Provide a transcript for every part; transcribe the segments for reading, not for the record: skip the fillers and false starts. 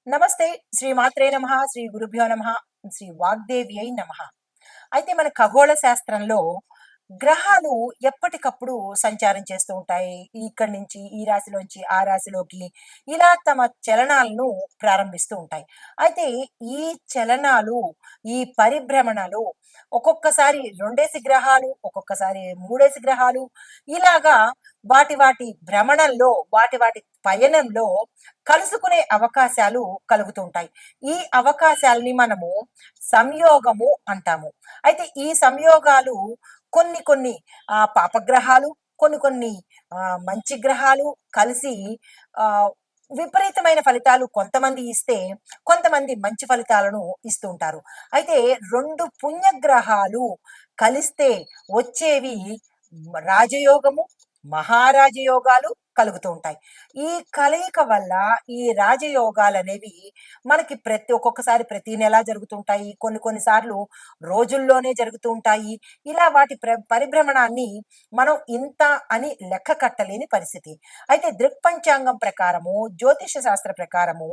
నమస్తే. శ్రీ మాత్రే నమః, శ్రీ గురుభ్యో నమః, శ్రీ వాగ్దేవ్యై నమః. అయితే మన ఖగోళ శాస్త్రంలో గ్రహాలు ఎప్పటికప్పుడు సంచారం చేస్తూ ఉంటాయి. ఇక్కడి నుంచి ఈ రాశిలోంచి ఆ రాశిలోకి ఇలా తమ చలనాలను ప్రారంభిస్తూ ఉంటాయి. అయితే ఈ చలనాలు, ఈ పరిభ్రమణలు ఒక్కొక్కసారి 2 గ్రహాలు, ఒక్కొక్కసారి 3 గ్రహాలు ఇలాగా వాటి భ్రమణంలో, వాటి పయనంలో కలుసుకునే అవకాశాలు కలుగుతూ ఉంటాయి. ఈ అవకాశాలని మనము సంయోగము అంటాము. అయితే ఈ సంయోగాలు కొన్ని పాపగ్రహాలు, కొన్ని మంచి గ్రహాలు కలిసి ఆహ్, విపరీతమైన ఫలితాలు కొంతమంది ఇస్తే, కొంతమంది మంచి ఫలితాలను ఇస్తూ ఉంటారు. అయితే 2 పుణ్యగ్రహాలు కలిస్తే వచ్చేవి రాజయోగము, మహారాజయోగాలు కలుగుతూ ఉంటాయి. ఈ కలయిక వల్ల ఈ రాజయోగాలనేవి మనకి ఒక్కొక్కసారి ప్రతి నెల జరుగుతుంటాయి. కొన్ని సార్లు రోజుల్లోనే జరుగుతూ ఉంటాయి. ఇలా వాటి పరిభ్రమణాన్ని మనం ఇంత అని లెక్క కట్టలేని పరిస్థితి. అయితే దృక్పంచాంగం ప్రకారము, జ్యోతిష శాస్త్ర ప్రకారము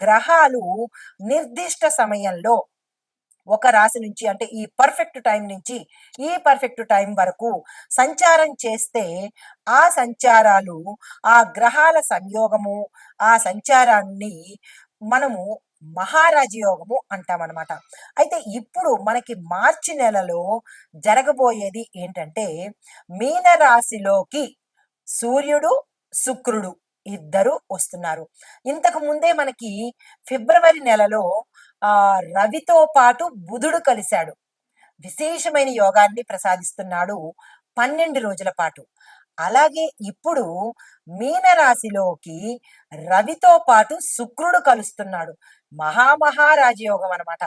గ్రహాలు నిర్దిష్ట సమయంలో ఒక రాశి నుంచి అంటే ఈ పర్ఫెక్ట్ టైం నుంచి ఈ పర్ఫెక్ట్ టైం వరకు సంచారం చేస్తే ఆ సంచారాలు, ఆ గ్రహాల సంయోగము, ఆ సంచారాన్ని మనము మహారాజయోగము అంటామన్నమాట. అయితే ఇప్పుడు మనకి మార్చి నెలలో జరగబోయేది ఏంటంటే, మీనరాశిలోకి సూర్యుడు, శుక్రుడు ఇద్దరు వస్తున్నారు. ఇంతకు ముందే మనకి ఫిబ్రవరి నెలలో రవితో పాటు బుధుడు కలిశాడు. విశేషమైన యోగాన్ని ప్రసాదిస్తున్నాడు 12 రోజుల పాటు. అలాగే ఇప్పుడు మీనరాశిలోకి రవితో పాటు శుక్రుడు కలుస్తున్నాడు. మహారాజయోగం అన్నమాట.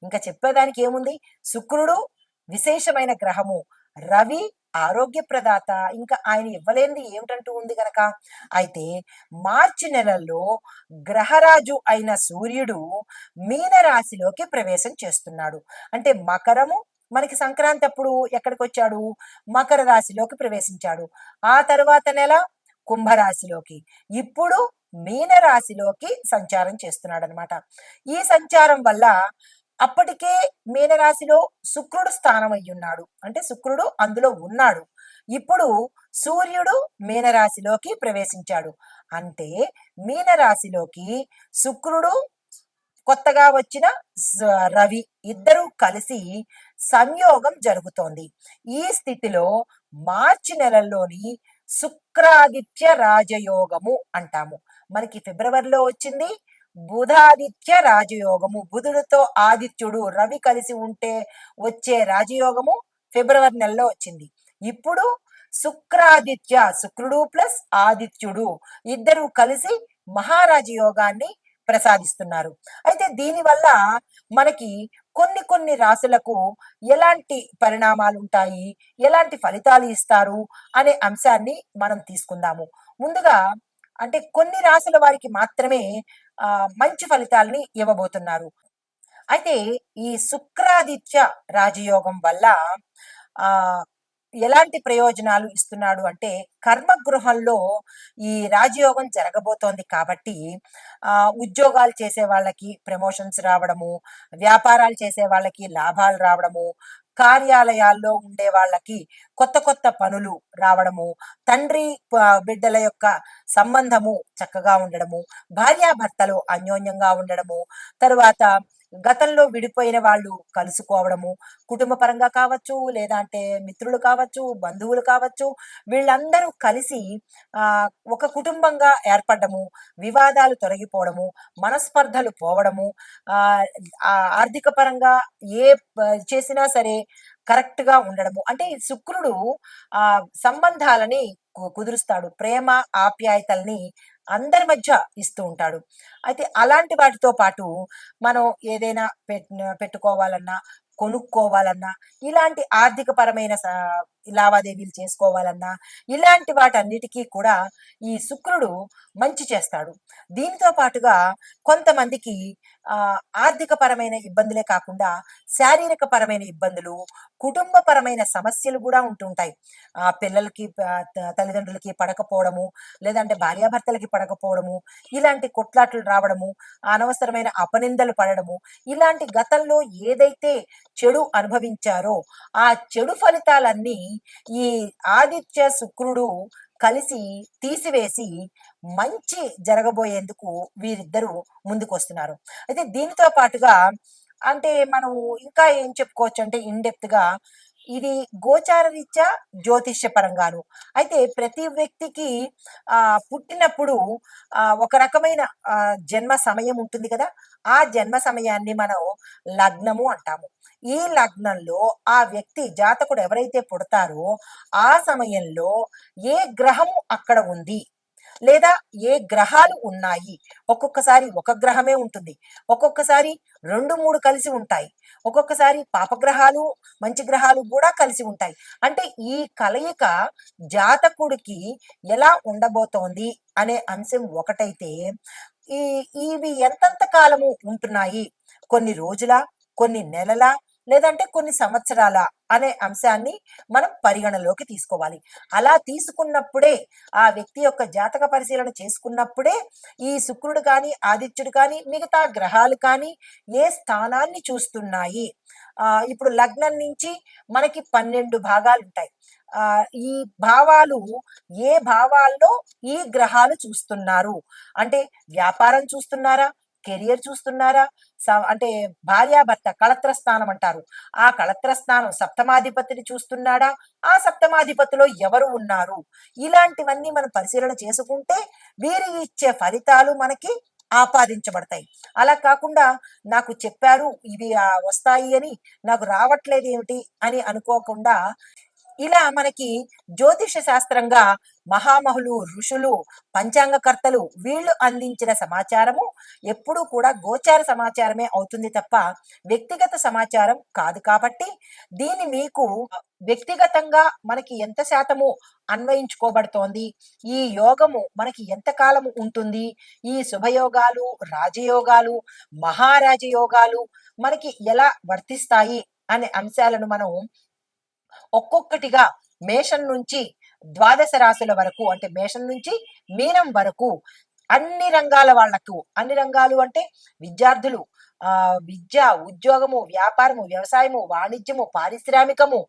ఇంకా చెప్పేదానికి ఏముంది? శుక్రుడు విశేషమైన గ్రహము. రవి ఆరోగ్య ప్రదాత. ఇంకా ఆయన ఇవ్వలేనిది ఏమిటంటూ ఉంది గనక. అయితే మార్చి నెలల్లో గ్రహరాజు అయిన సూర్యుడు మీనరాశిలోకి ప్రవేశం చేస్తున్నాడు. అంటే మకరము మనకి సంక్రాంతి అప్పుడు ఎక్కడికొచ్చాడు? మకర రాశిలోకి ప్రవేశించాడు. ఆ తరువాత నెల కుంభరాశిలోకి. ఇప్పుడు మీనరాశిలోకి సంచారం చేస్తున్నాడనమాట. ఈ సంచారం వల్ల అప్పటికే మీనరాశిలో శుక్రుడు స్థానం అయ్యున్నాడు. అంటే శుక్రుడు అందులో ఉన్నాడు. ఇప్పుడు సూర్యుడు మీనరాశిలోకి ప్రవేశించాడు. అంటే మీనరాశిలోకి శుక్రుడు, కొత్తగా వచ్చిన రవి ఇద్దరూ కలిసి సంయోగం జరుగుతోంది. ఈ స్థితిలో మార్చి నెలలోని శుక్రాదిత్య రాజయోగము అంటాము. మనకి ఫిబ్రవరిలో వచ్చింది బుధాదిత్య రాజయోగము. బుధుడితో ఆదిత్యుడు రవి కలిసి ఉంటే వచ్చే రాజయోగము ఫిబ్రవరి నెలలో వచ్చింది. ఇప్పుడు శుక్రాదిత్య, శుక్రుడు ప్లస్ ఆదిత్యుడు ఇద్దరు కలిసి మహారాజయోగాన్ని ప్రసాదిస్తున్నారు. అయితే దీనివల్ల మనకి కొన్ని రాశులకు ఎలాంటి పరిణామాలు ఉంటాయి, ఎలాంటి ఫలితాలు ఇస్తారు అనే అంశాన్ని మనం తీసుకుందాము. ముందుగా అంటే కొన్ని రాశుల వారికి మాత్రమే మంచి ఫలితాలని ఇవ్వబోతున్నారు. అయితే ఈ శుక్రాదిత్య రాజయోగం వల్ల ఆహ్, ఎలాంటి ప్రయోజనాలు ఇస్తున్నాడు అంటే, కర్మగృహంలో ఈ రాజయోగం జరగబోతోంది కాబట్టి ఉద్యోగాలు చేసే వాళ్ళకి ప్రమోషన్స్ రావడము, వ్యాపారాలు చేసే వాళ్ళకి లాభాలు రావడము, కార్యాలయాల్లో ఉండే వాళ్ళకి కొత్త పనులు రావడము, తండ్రి బిడ్డల యొక్క సంబంధము చక్కగా ఉండడము, భార్యాభర్తలు అన్యోన్యంగా ఉండడము, తరువాత గతంలో విడిపోయిన వాళ్ళు కలుసుకోవడము, కుటుంబ పరంగా కావచ్చు, లేదా అంటే మిత్రులు కావచ్చు, బంధువులు కావచ్చు, వీళ్ళందరూ కలిసి ఒక కుటుంబంగా ఏర్పడము, వివాదాలు తొలగిపోవడము, మనస్పర్ధలు పోవడము, ఆహ్, ఆర్థిక పరంగా ఏ చేసినా సరే కరెక్ట్‌గా ఉండడము. అంటే ఈ శుక్రుడు సంబంధాలని కుదురుస్తాడు. ప్రేమ, ఆప్యాయతల్ని అందరి మధ్య ఇస్తూ ఉంటాడు. అయితే అలాంటి వాటితో పాటు మనం ఏదైనా పెట్టుకోవాలన్నా, కొనుక్కోవాలన్నా, ఇలాంటి ఆర్థిక పరమైన లావాదేవీలు చేసుకోవాలన్నా, ఇలాంటి వాటన్నిటికీ కూడా ఈ శుక్రుడు మంచి చేస్తాడు. దీనితో పాటుగా కొంతమందికి ఆర్థిక పరమైన ఇబ్బందులే కాకుండా శారీరక పరమైన ఇబ్బందులు, కుటుంబపరమైన సమస్యలు కూడా ఉంటుంటాయి. పిల్లలకి తల్లిదండ్రులకి పడకపోవడము, లేదంటే భార్యాభర్తలకి పడకపోవడము, ఇలాంటి కొట్లాట్లు రావడము, అనవసరమైన అపనిందలు పడడము, ఇలాంటి గతంలో ఏదైతే చెడు అనుభవించారో ఆ చెడు ఫలితాలన్నీ ఈ ఆదిత్య శుక్రుడు కలిసి తీసివేసి మంచి జరగబోయేందుకు వీరిద్దరూ ముందుకొస్తున్నారు. అయితే దీనితో పాటుగా అంటే మనం ఇంకా ఏం చెప్పుకోవచ్చు అంటే ఇన్ డెప్త్ గా ఇది గోచార రీత్యా జ్యోతిష్య పరంగాను. అయితే ప్రతి వ్యక్తికి పుట్టినప్పుడు ఒక రకమైన జన్మ సమయం ఉంటుంది కదా! ఆ జన్మ సమయాన్ని మనం లగ్నము అంటాము. ఈ లగ్నంలో ఆ వ్యక్తి జాతకుడు ఎవరైతే పుడతారో ఆ సమయంలో ఏ గ్రహము అక్కడ ఉంది, లేదా ఏ గ్రహాలు ఉన్నాయి. ఒక్కొక్కసారి ఒక గ్రహమే ఉంటుంది, ఒక్కొక్కసారి 2, 3 కలిసి ఉంటాయి, ఒక్కొక్కసారి పాపగ్రహాలు మంచి గ్రహాలు కూడా కలిసి ఉంటాయి. అంటే ఈ కలయిక జాతకుడికి ఎలా ఉండబోతోంది అనే అంశం ఒకటైతే, ఈ ఇవి ఎంతెంత కాలము ఉంటున్నాయి, కొన్ని రోజుల, కొన్ని నెలల, లేదంటే కొన్ని సంవత్సరాల అనే అంశాన్ని మనం పరిగణలోకి తీసుకోవాలి. అలా తీసుకున్నప్పుడే ఆ వ్యక్తి యొక్క జాతక పరిశీలన చేసుకున్నప్పుడే ఈ శుక్రుడు కానీ ఆదిత్యుడు కానీ మిగతా గ్రహాలు కానీ ఏ స్థానాన్ని చూస్తున్నాయి. ఇప్పుడు లగ్నం నుంచి మనకి 12 భాగాలు ఉంటాయి. ఈ భావాలు ఏ భావాల్లో ఈ గ్రహాలు చూస్తున్నారు అంటే వ్యాపారం చూస్తున్నారా, కెరియర్ చూస్తున్నారా, అంటే భార్యాభర్త కళత్ర స్థానం అంటారు, ఆ కళత్ర స్థానం సప్తమాధిపతిని చూస్తున్నాడా, ఆ సప్తమాధిపతిలో ఎవరు ఉన్నారు, ఇలాంటివన్నీ మనం పరిశీలన చేసుకుంటే వీరు ఇచ్చే ఫలితాలు మనకి ఆపాదించబడతాయి. అలా కాకుండా నాకు చెప్పారు ఇవి వస్తాయి అని, నాకు రావట్లేదు ఏమిటి అని అనుకోకుండా ఇలా మనకి జ్యోతిష శాస్త్రంగా మహామహులు, ఋషులు, పంచాంగకర్తలు వీళ్ళు అందించిన సమాచారము ఎప్పుడూ కూడా గోచార సమాచారమే అవుతుంది తప్ప వ్యక్తిగత సమాచారం కాదు. కాబట్టి దీన్ని మీకు వ్యక్తిగతంగా మనకి ఎంత శాతము అన్వయించుకోబడుతోంది, ఈ యోగము మనకి ఎంత కాలము ఉంటుంది, ఈ శుభయోగాలు, రాజయోగాలు, మహారాజయోగాలు మనకి ఎలా వర్తిస్తాయి అనే అంశాలను మనం ఒక్కొక్కటిగా మేషం నుంచి ద్వాదశ రాశుల వరకు, అంటే మేషం నుంచి మీనం వరకు అన్ని రంగాల వాళ్లకు, అన్ని రంగాలు అంటే విద్యార్థులు, విద్య, ఉద్యోగము, వ్యాపారము, వ్యవసాయము, వాణిజ్యము, పారిశ్రామికము,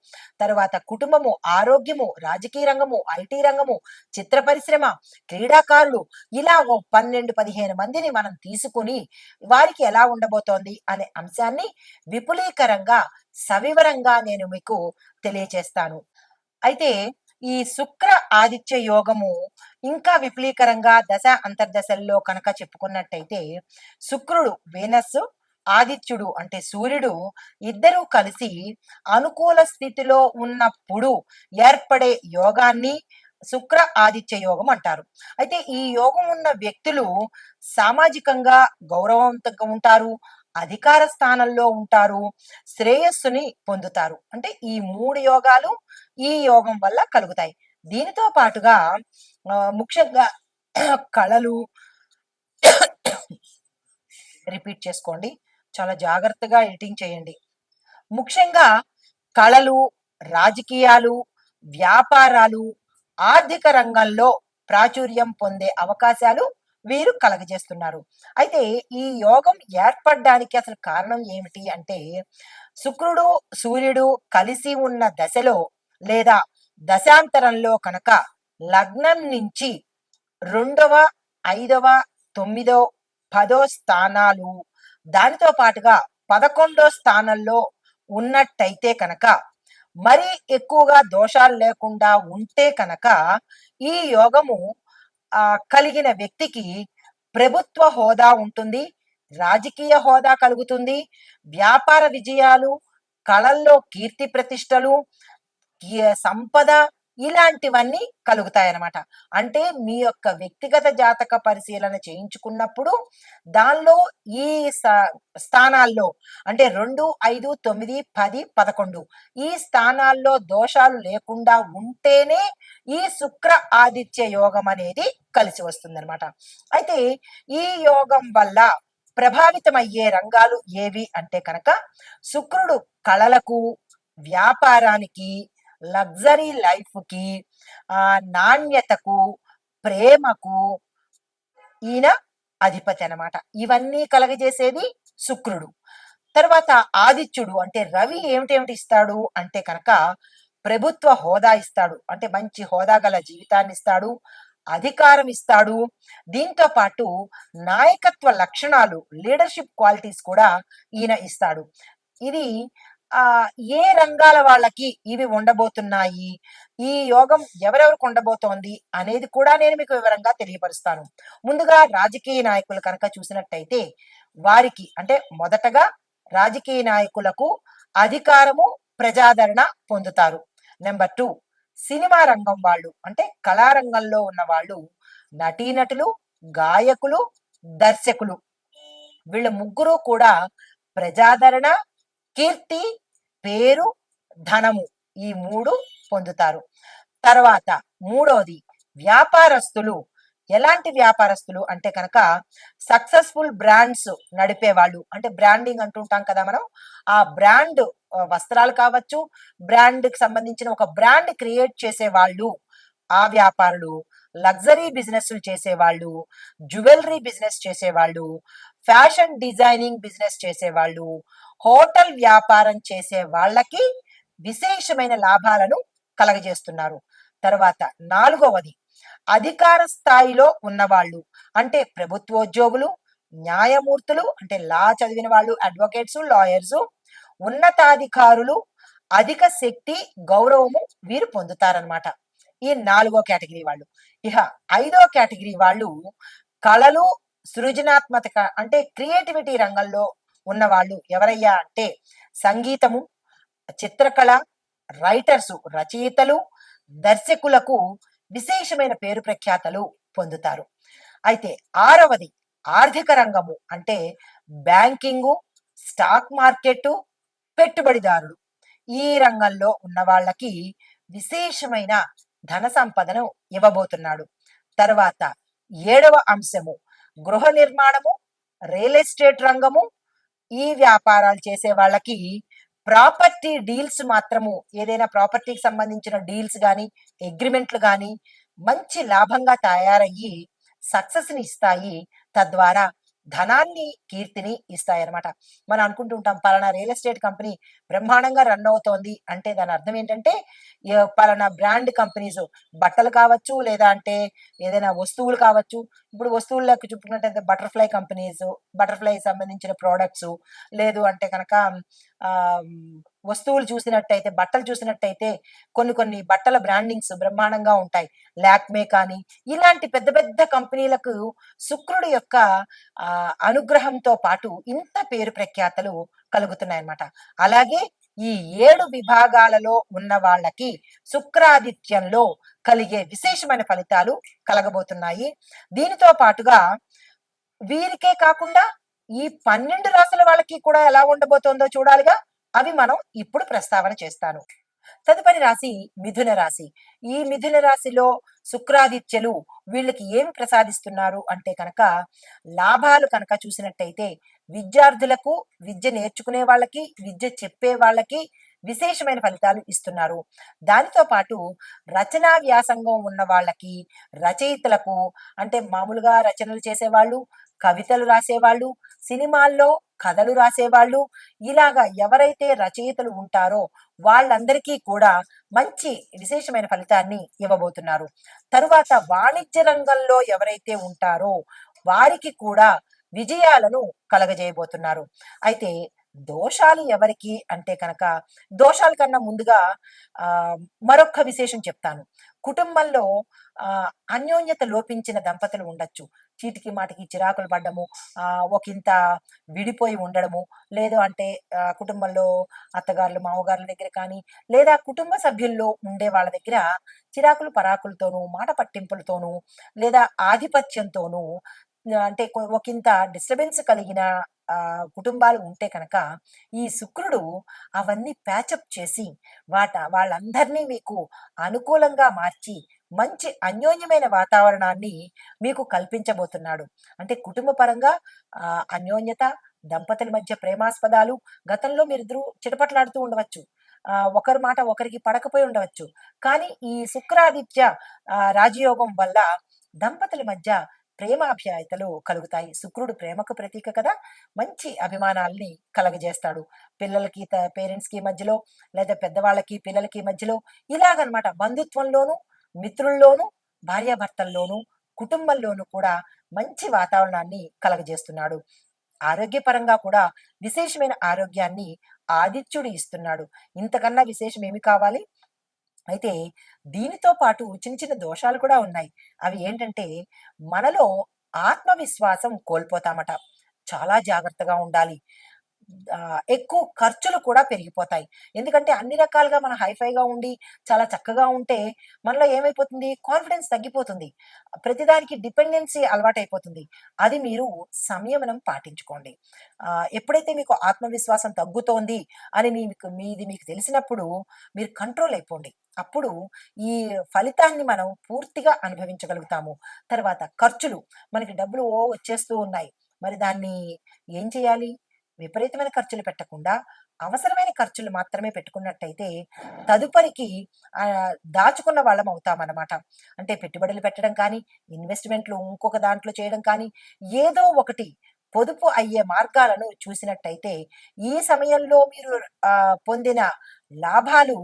తర్వాత కుటుంబము, ఆరోగ్యము, రాజకీయ రంగము, ఐటీ రంగము, చిత్ర పరిశ్రమ, క్రీడాకారులు, ఇలా 12, 15 మందిని మనం తీసుకుని వారికి ఎలా ఉండబోతోంది అనే అంశాన్ని విపులీకరంగా సవివరంగా నేను మీకు తెలియచేస్తాను. అయితే ఈ శుక్ర ఆదిత్య యోగము ఇంకా విపులీకరంగా దశ అంతర్దశల్లో కనుక చెప్పుకున్నట్టయితే, శుక్రుడు వీనస్, ఆదిత్యుడు అంటే సూర్యుడు ఇద్దరూ కలిసి అనుకూల స్థితిలో ఉన్నప్పుడు ఏర్పడే యోగాన్ని శుక్ర ఆదిత్య యోగం అంటారు. అయితే ఈ యోగం ఉన్న వ్యక్తులు సామాజికంగా గౌరవవంతంగా ఉంటారు, అధికార స్థానంలో ఉంటారు, శ్రేయస్సుని పొందుతారు. అంటే ఈ 3 యోగాలు ఈ యోగం వల్ల కలుగుతాయి. దీనితో పాటుగా ముఖ్యంగా కళలు రిపీట్ చేసుకోండి, చాలా జాగ్రత్తగా ఎడిటింగ్ చేయండి. ముఖ్యంగా కళలు, రాజకీయాలు, వ్యాపారాలు, ఆర్థిక రంగంలో ప్రాచుర్యం పొందే అవకాశాలు వీరు కలగజేస్తున్నారు. అయితే ఈ యోగం ఏర్పడడానికి అసలు కారణం ఏమిటి అంటే, శుక్రుడు సూర్యుడు కలిసి ఉన్న దశలో లేదా దశాంతరంలో కనుక లగ్నం నుంచి 2వ, 5వ, 9వ, 10వ స్థానాలు, దానితో పాటుగా 11వ స్థానంలో ఉన్నట్టయితే కనుక, మరీ ఎక్కువగా దోషాలు లేకుండా ఉంటే కనుక ఈ యోగము కలిగిన వ్యక్తికి ప్రభుత్వ హోదా ఉంటుంది, రాజకీయ హోదా కలుగుతుంది, వ్యాపార విజయాలు, కళల్లో కీర్తి ప్రతిష్టలు, సంపద, ఇలాంటివన్నీ కలుగుతాయన్నమాట. అంటే మీ యొక్క వ్యక్తిగత జాతక పరిశీలన చేయించుకున్నప్పుడు దానిలో ఈ స్థానాల్లో అంటే 2, 5, 9, 10, 11 ఈ స్థానాల్లో దోషాలు లేకుండా ఉంటేనే ఈ శుక్ర ఆదిత్య యోగం అనేది కలిసి వస్తుందన్నమాట. అయితే ఈ యోగం వల్ల ప్రభావితమయ్యే రంగాలు ఏవి అంటే కనుక శుక్రుడు కళలకు, వ్యాపారానికి, లగ్జరీ లైఫ్‌కి, నాణ్యతకు, ప్రేమకు ఈయన అధిపతి అనమాట. ఇవన్నీ కలగజేసేది శుక్రుడు. తర్వాత ఆదిత్యుడు అంటే రవి ఏమిటేమిటి ఇస్తాడు అంటే కనుక ప్రభుత్వ హోదా ఇస్తాడు. అంటే మంచి హోదా గల జీవితాన్ని ఇస్తాడు. అధికారం ఇస్తాడు. దీంతో పాటు నాయకత్వ లక్షణాలు, లీడర్‌షిప్ క్వాలిటీస్ కూడా ఈయన ఇస్తాడు. ఇది ఏ రంగాల వాళ్ళకి ఇవి ఉండబోతున్నాయి, ఈ యోగం ఎవరెవరికి ఉండబోతోంది అనేది కూడా నేను మీకు వివరంగా తెలియపరుస్తాను. ముందుగా రాజకీయ నాయకులు కనుక చూసినట్టయితే వారికి అంటే మొదటగా రాజకీయ నాయకులకు అధికారము, ప్రజాదరణ పొందుతారు. నెంబర్ 2 సినిమా రంగం వాళ్ళు అంటే కళారంగంలో ఉన్న వాళ్ళు, నటీనటులు, గాయకులు, దర్శకులు వీళ్ళ ముగ్గురు కూడా ప్రజాదరణ, కీర్తి, పేరు, ధనము ఈ 3 పొందుతారు. తర్వాత మూడోది వ్యాపారస్తులు. ఎలాంటి వ్యాపారస్తులు అంటే కనుక సక్సెస్ఫుల్ బ్రాండ్స్ నడిపేవాళ్ళు. అంటే బ్రాండింగ్ అంటుంటాం కదా మనం. ఆ బ్రాండ్ వస్త్రాలు కావచ్చు, బ్రాండ్‌కి సంబంధించిన ఒక బ్రాండ్ క్రియేట్ చేసేవాళ్ళు, ఆ వ్యాపారులు, లగ్జరీ బిజినెస్‌లు చేసేవాళ్ళు, జ్యువెల్లరీ బిజినెస్ చేసేవాళ్ళు, ఫ్యాషన్ డిజైనింగ్ బిజినెస్ చేసేవాళ్ళు, హోటల్ వ్యాపారం చేసే వాళ్ళకి విశేషమైన లాభాలను కలగజేస్తున్నారు. తర్వాత నాలుగవది అధికార స్థాయిలో ఉన్నవాళ్ళు. అంటే ప్రభుత్వోద్యోగులు, న్యాయమూర్తులు అంటే లా చదివిన వాళ్ళు, అడ్వకేట్స్, లాయర్స్, ఉన్నతాధికారులు, అధిక శక్తి, గౌరవము వీరు పొందుతారనమాట. ఈ 4 కేటగిరీ వాళ్ళు. ఇహ 5 కేటగిరీ వాళ్ళు కళలు, సృజనాత్మక అంటే క్రియేటివిటీ రంగంలో ఉన్నవాళ్ళు ఎవరయ్యా అంటే సంగీతము, చిత్రకళ, రైటర్సు రచయితలు, దర్శకులకు విశేషమైన పేరు ప్రఖ్యాతలు పొందుతారు. అయితే ఆరవది ఆర్థిక రంగము అంటే బ్యాంకింగు, స్టాక్ మార్కెట్, పెట్టుబడిదారులు ఈ రంగంలో ఉన్న వాళ్ళకి విశేషమైన ధన సంపదను ఇవ్వబోతున్నాడు. తర్వాత ఏడవ అంశము గృహ నిర్మాణము, రియల్ ఎస్టేట్ రంగము, ఈ వ్యాపారాలు చేసే వాళ్ళకి ప్రాపర్టీ డీల్స్ మాత్రము ఏదైనా ప్రాపర్టీకి సంబంధించిన డీల్స్ కానీ అగ్రిమెంట్లు కానీ మంచి లాభంగా తయారయ్యి సక్సెస్ని ఇస్తాయి. తద్వారా ధనాన్ని, కీర్తిని ఇస్తాయి అన్నమాట. మనం అనుకుంటూ ఉంటాం పలానా రియల్ ఎస్టేట్ కంపెనీ బ్రహ్మాండంగా రన్ అవుతోంది అంటే దాని అర్థం ఏంటంటే పలానా బ్రాండ్ కంపెనీస్ బట్టలు కావచ్చు, లేదా అంటే ఏదైనా వస్తువులు కావచ్చు. ఇప్పుడు వస్తువుల్లోకి చూపుకున్నట్టయితే బటర్ఫ్లై కంపెనీస్, బటర్ఫ్లై సంబంధించిన ప్రోడక్ట్స్, లేదు అంటే కనుక వస్తువులు చూసినట్టయితే, బట్టలు చూసినట్టయితే కొన్ని కొన్ని బట్టల బ్రాండింగ్స్ బ్రహ్మాండంగా ఉంటాయి. లాక్మే కానీ ఇలాంటి పెద్ద పెద్ద కంపెనీలకు శుక్రుడు యొక్క అనుగ్రహంతో పాటు ఇంత పేరు ప్రఖ్యాతలు కలుగుతున్నాయన్నమాట. అలాగే ఈ 7 విభాగాలలో ఉన్న వాళ్ళకి శుక్రాదిత్యంలో కలిగే విశేషమైన ఫలితాలు కలగబోతున్నాయి. దీనితో పాటుగా వీరికే కాకుండా ఈ 12 రాసుల వాళ్ళకి కూడా ఎలా ఉండబోతోందో చూడాలిగా. అవి మనం ఇప్పుడు ప్రస్తావన చేస్తాను. తదుపరి రాశి మిథున రాశి. ఈ మిథున రాశిలో శుక్రాదిత్యులు వీళ్ళకి ఏమి ప్రసాదిస్తున్నారు అంటే కనుక లాభాలు కనుక చూసినట్టయితే విద్యార్థులకు, విద్య నేర్చుకునే వాళ్ళకి, విద్య చెప్పే వాళ్ళకి విశేషమైన ఫలితాలు ఇస్తున్నారు. దానితో పాటు రచనా వ్యాసంగం ఉన్న వాళ్ళకి, రచయితలకు అంటే మామూలుగా రచనలు చేసేవాళ్ళు, కవితలు రాసేవాళ్ళు, సినిమాల్లో కథలు రాసేవాళ్ళు, ఇలాగా ఎవరైతే రచయితలు ఉంటారో వాళ్ళందరికీ కూడా మంచి విశేషమైన ఫలితాన్ని ఇవ్వబోతున్నారు. తరువాత వాణిజ్య రంగంలో ఎవరైతే ఉంటారో వారికి కూడా విజయాలను కలగజేయబోతున్నారు. అయితే దోషాలు ఎవరికి అంటే కనుక దోషాల కన్నా ముందుగా మరొక విశేషం చెప్తాను. కుటుంబంలో అన్యోన్యత లోపించిన దంపతులు ఉండొచ్చు. చీటికి మాటికి చిరాకులు పడ్డము, ఒకంత విడిపోయి ఉండడము, లేదు అంటే కుటుంబంలో అత్తగారులు, మామగారుల దగ్గర కానీ, లేదా కుటుంబ సభ్యుల్లో ఉండే వాళ్ళ దగ్గర చిరాకులు పరాకులతోనూ, మాట పట్టింపులతోనూ, లేదా ఆధిపత్యంతోనూ అంటే ఒకంత డిస్టర్బెన్స్ కలిగిన కుటుంబాలు ఉంటే కనుక ఈ శుక్రుడు అవన్నీ ప్యాచప్ చేసి వాళ్ళందరినీ మీకు అనుకూలంగా మార్చి మంచి అన్యోన్యమైన వాతావరణాన్ని మీకు కల్పించబోతున్నాడు. అంటే కుటుంబ పరంగా అన్యోన్యత, దంపతుల మధ్య ప్రేమాస్పదాలు, గతంలో మీరిద్దరూ చిటపటలాడుతూ ఉండవచ్చు. ఒకరి మాట ఒకరికి పడకపోయి ఉండవచ్చు. కానీ ఈ శుక్రాదిత్య రాజయోగం వల్ల దంపతుల మధ్య ప్రేమాప్యాయతలు కలుగుతాయి. శుక్రుడు ప్రేమకు ప్రతీక కదా! మంచి అభిమానాల్ని కలగజేస్తాడు. పిల్లలకి పేరెంట్స్‌కి మధ్యలో, లేదా పెద్దవాళ్ళకి, పిల్లలకి మధ్యలో ఇలాగనమాట. బంధుత్వంలోనూ, మిత్రుల్లోనూ, భార్యాభర్తల్లోనూ, కుటుంబంలోనూ కూడా మంచి వాతావరణాన్ని కలగజేస్తున్నాడు. ఆరోగ్యపరంగా కూడా విశేషమైన ఆరోగ్యాన్ని ఆదిత్యుడు ఇస్తున్నాడు. ఇంతకన్నా విశేషం ఏమి కావాలి? అయితే దీనితో పాటు చిన్న చిన్న దోషాలు కూడా ఉన్నాయి. అవి ఏంటంటే, మనలో ఆత్మవిశ్వాసం కోల్పోతామట. చాలా జాగ్రత్తగా ఉండాలి. ఎక్కువ ఖర్చులు కూడా పెరిగిపోతాయి. ఎందుకంటే అన్ని రకాలుగా మనం హైఫైగా ఉండి, చాలా చక్కగా ఉంటే మనలో ఏమైపోతుంది? కాన్ఫిడెన్స్ తగ్గిపోతుంది. ప్రతిదానికి డిపెండెన్సీ అలవాటైపోతుంది. అది మీరు సంయమనం పాటించుకోండి. ఎప్పుడైతే మీకు ఆత్మవిశ్వాసం తగ్గుతోంది అని మీది మీకు తెలిసినప్పుడు మీరు కంట్రోల్ అయిపోండి. అప్పుడు ఈ ఫలితాన్ని మనం పూర్తిగా అనుభవించగలుగుతాము. తర్వాత ఖర్చులు, మనకి డబ్బులు వచ్చేస్తూ ఉన్నాయి. మరి దాన్ని ఏం చేయాలి? విపరీతమైన ఖర్చులు పెట్టకుండా, అవసరమైన ఖర్చులు మాత్రమే పెట్టుకున్నట్టయితే తదుపరికి దాచుకున్న వాళ్ళం అవుతామన్నమాట. అంటే పెట్టుబడులు పెట్టడం కానీ, ఇన్వెస్ట్‌మెంట్‌లు ఇంకొక దాంట్లో చేయడం కానీ, ఏదో ఒకటి పొదుపు అయ్యే మార్గాలను చూసినట్టయితే, ఈ సమయంలో మీరు పొందిన లాభాలు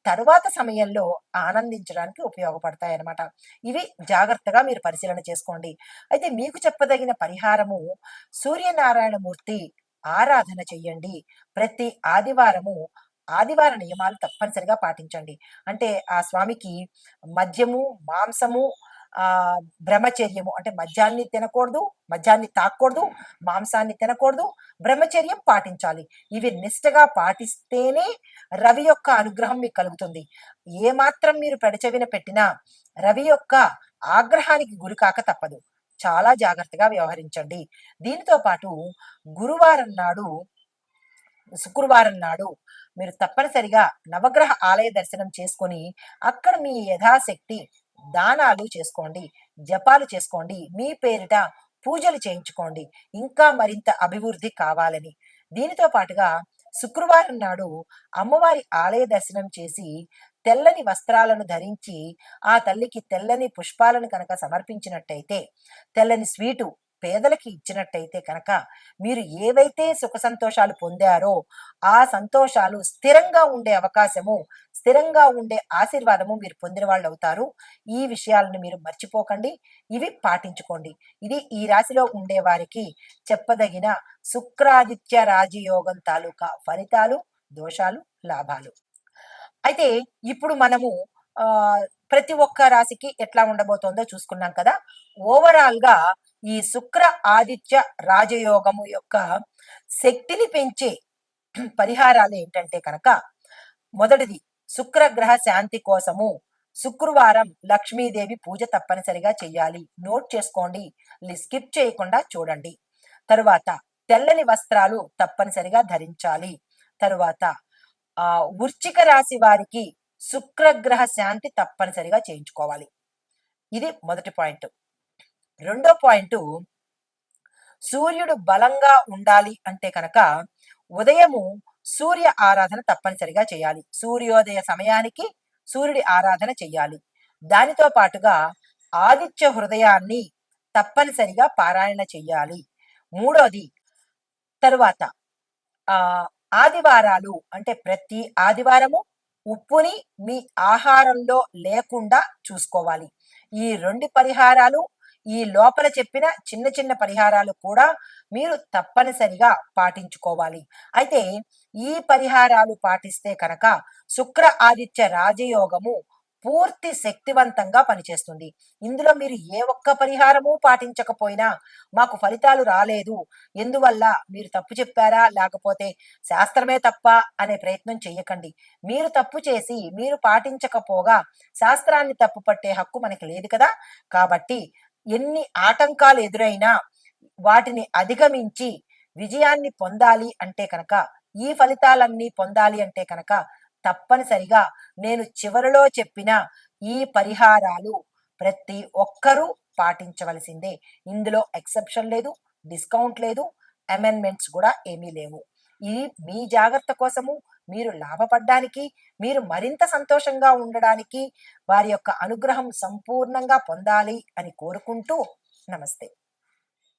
తరువాత సమయంలో ఆనందించడానికి ఉపయోగపడతాయన్నమాట. ఇవి జాగ్రత్తగా మీరు పరిశీలన చేసుకోండి. అయితే మీకు చెప్పదగిన పరిహారము, సూర్యనారాయణ మూర్తి ఆరాధన చెయ్యండి. ప్రతి ఆదివారము ఆదివార నియమాలు తప్పనిసరిగా పాటించండి. అంటే ఆ స్వామికి మద్యము, మాంసము, బ్రహ్మచర్యము, అంటే మద్యాన్ని తినకూడదు, మద్యాన్ని తాగకూడదు, మాంసాన్ని తినకూడదు, బ్రహ్మచర్యం పాటించాలి. ఇవి నిష్టగా పాటిస్తేనే రవి యొక్క అనుగ్రహం మీకు కలుగుతుంది. ఏమాత్రం మీరు పెడచెవిన పెట్టినా రవి యొక్క ఆగ్రహానికి గురికాక తప్పదు. చాలా జాగ్రత్తగా వ్యవహరించండి. దీనితో పాటు గురువారం నాడు, శుక్రవారం నాడు మీరు తప్పనిసరిగా నవగ్రహ ఆలయ దర్శనం చేసుకొని, అక్కడ మీ యథాశక్తి దానాలు చేసుకోండి, జపాలు చేసుకోండి, మీ పేరిట పూజలు చేయించుకోండి, ఇంకా మరింత అభివృద్ధి కావాలని. దీనితో పాటుగా శుక్రవారం నాడు అమ్మవారి ఆలయ దర్శనం చేసి, తెల్లని వస్త్రాలను ధరించి, ఆ తల్లికి తెల్లని పుష్పాలను కనుక సమర్పించినట్టయితే, తెల్లని స్వీటు పేదలకి ఇచ్చినట్టయితే కనుక, మీరు ఏవైతే సుఖ సంతోషాలు పొందారో ఆ సంతోషాలు స్థిరంగా ఉండే అవకాశము, స్థిరంగా ఉండే ఆశీర్వాదము మీరు పొందిన వాళ్ళు అవుతారు. ఈ విషయాలను మీరు మర్చిపోకండి. ఇవి పాటించుకోండి. ఇది ఈ రాశిలో ఉండే వారికి చెప్పదగిన శుక్రాదిత్య రాజయోగం తాలూకా ఫలితాలు, దోషాలు, లాభాలు. అయితే ఇప్పుడు మనము ప్రతి ఒక్క రాశికి ఎట్లా ఉండబోతోందో చూసుకున్నాం కదా! ఓవరాల్‌గా ఈ శుక్ర ఆదిత్య రాజయోగము యొక్క శక్తిని పెంచే పరిహారాలు ఏంటంటే కనుక, మొదటిది శుక్రగ్రహ శాంతి కోసము శుక్రవారం లక్ష్మీదేవి పూజ తప్పనిసరిగా చెయ్యాలి. నోట్ చేసుకోండి. స్కిప్ చేయకుండా చూడండి. తరువాత తెల్లని వస్త్రాలు తప్పనిసరిగా ధరించాలి. తరువాత వృశ్చిక రాశి వారికి శుక్రగ్రహ శాంతి తప్పనిసరిగా చేయించుకోవాలి. ఇది మొదటి పాయింట్. రెండో పాయింట్, సూర్యుడు బలంగా ఉండాలి అంటే కనుక ఉదయము సూర్య ఆరాధన తప్పనిసరిగా చేయాలి. సూర్యోదయ సమయానికి సూర్యుడి ఆరాధన చెయ్యాలి. దానితో పాటుగా ఆదిత్య హృదయాన్ని తప్పనిసరిగా పారాయణ చెయ్యాలి. మూడోది, తరువాత ఆ ఆదివారాలు అంటే ప్రతి ఆదివారము ఉప్పుని మీ ఆహారంలో లేకుండా చూసుకోవాలి. ఈ రెండు పరిహారాలు, ఈ లోపల చెప్పిన చిన్న చిన్న పరిహారాలు కూడా మీరు తప్పనిసరిగా పాటించుకోవాలి. అయితే ఈ పరిహారాలు పాటిస్తే కనుక శుక్ర ఆదిత్య రాజయోగము పూర్తి శక్తివంతంగా పనిచేస్తుంది. ఇందులో మీరు ఏ ఒక్క పరిహారము పాటించకపోయినా మాకు ఫలితాలు రాలేదు, ఎందువల్ల మీరు తప్పు చెప్పారా, లేకపోతే శాస్త్రమే తప్ప అనే ప్రయత్నం చెయ్యకండి. మీరు తప్పు చేసి మీరు పాటించకపోగా శాస్త్రాన్ని తప్పు పట్టే హక్కు మనకి లేదు కదా! కాబట్టి ఎన్ని ఆటంకాలు ఎదురైనా వాటిని అధిగమించి విజయాన్ని పొందాలి అంటే కనుక, ఈ ఫలితాలన్నీ పొందాలి అంటే కనుక తప్పనిసరిగా నేను చివరిలో చెప్పిన ఈ పరిహారాలు ప్రతి ఒక్కరూ పాటించవలసిందే. ఇందులో ఎక్సెప్షన్ లేదు, డిస్కౌంట్ లేదు, అమెండ్మెంట్స్ కూడా ఏమీ లేవు. ఇది మీ జాగ్రత్త కోసము, మీరు లాభపడ్డానికి, మీరు మరింత సంతోషంగా ఉండడానికి, వారి యొక్క అనుగ్రహం సంపూర్ణంగా పొందాలి అని కోరుకుంటూ నమస్తే.